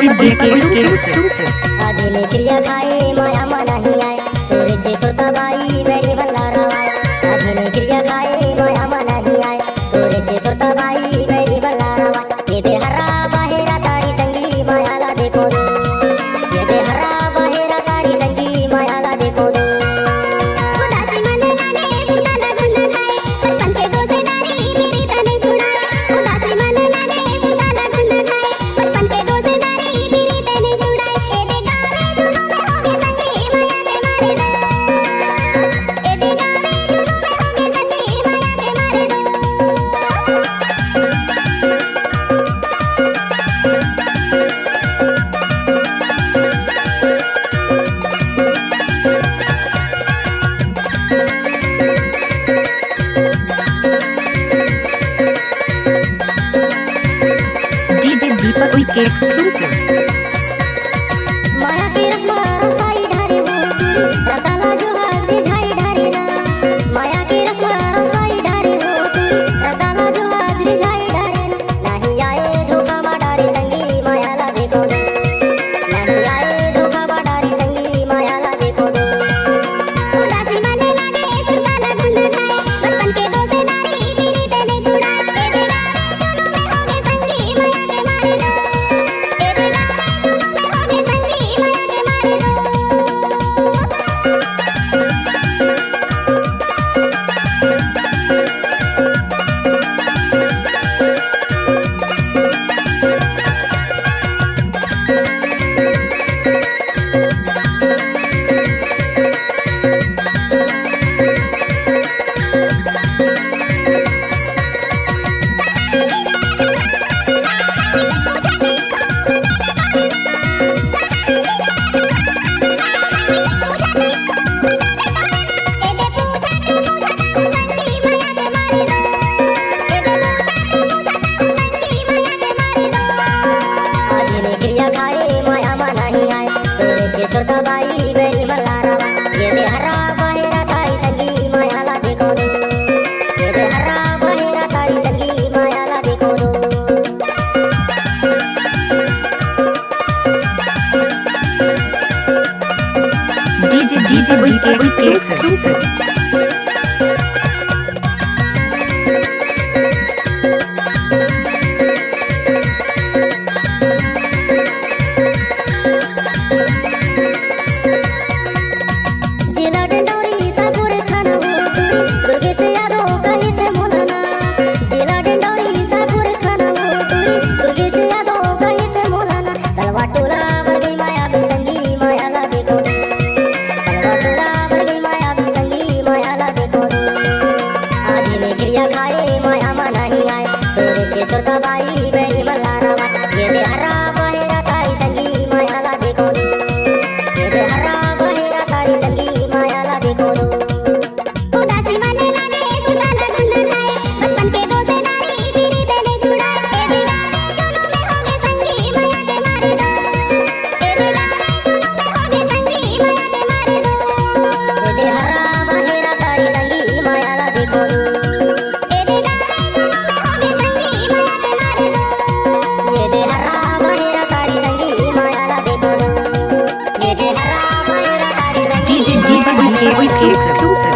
exclusive. आधीने क्रिया खाए माया मना ही आए तोरेचे सोता बाई बैरी भल्ला रवाय आधीने क्रिया खाए माया मना ही आए तोरेचे सोता बाई बैरी भल्ला रवाय ये दे हरा बाहेरा तारी संगी मायाला देखो दो ये दे हरा बाहेरा तारी संगी मायाला देखो दो उदासी मन लागे सुनता लगन खाए बचपन के दोस्त दारी मेरी तने छुड़ाए उदासी मन लागे सुनता लगन खाए बचपन के दोस्त दारी मेरी तने छुड़ाए ए दे गावे झूलों में होगे संगी माया के मारे दो ए दे गावे झूलों में होगे संगी माया के मारे दो DJ Deepak Week exclusive. माया के रसमा रसाई ढारे वो टूरी रताला जो हाथ झाई ढारे ना माया के रसमा रसाई ढारे वो टूरी रताला जो हाथ झाई ढारे ना नहीं आए धोखा बाडारे संगी मायाला देखो दो नहीं आए धोखा बाडारे संगी मायाला देखो दो उदासी मन लागे सुनता लगन खाए बचपन के दोस्त दारी मेरी तने छुड़ाए ए दे गावे झूलों में होगे संगी माया के मारे दो ए दे गावे झूलों में होगे संगी माया के मारे दो एदे पूछा के संगी माया के मारे दो एदे पूछा के संगी माया के मारे दो आधीने क्रिया खाए माया मना ही आए तोरेचे सोता बाई बैरी भल्ला रवा ये दे हरा बाहेरा तारी संगी मायाला देखो दो ये दे हरा बाहेरा तारी संगी मायाला देखो दो DJ Week exclusive. जिला डंडौरी सापुर थाना वो टूरी दुर्गे से यादों कही थे मोलाना जिला डंडौरी सापुर थाना वो टूरी दुर्गे से यादों कही थे मोलाना तलवा टोला वर्गी माया भी संगी मायाला देखो दो तलवा टोला वर्गी माया भी संगी मायाला देखो दो आधीने क्रिया खाए माया मना ही आए तोरेचे सोता बाई बैरी भल्ला रवा ये दे हरा बाहेरा तारी संगी मायाला देखो दो ये दे हरा बाहेरा तारी संगी मायाला देखो दो उदासी मन लागे सुनता लगन खाए बचपन के दोस्त दारी मेरी तने छुड़ाए ए दे गावे झूलों में होगे संगी माया के मारे दो ए दे गावे झूलों में होगे संगी माया के मारे दो ये दे हरा बाहेरा तारी संगी मायाला देखो दो ए दे गावे झूलों में होगे संगी माया के मारे दो ये दे हरा बाहेरा तारी संगी मायाला देखो दो ये दे हरा बाहेरा तारी संगी DJ Week exclusive.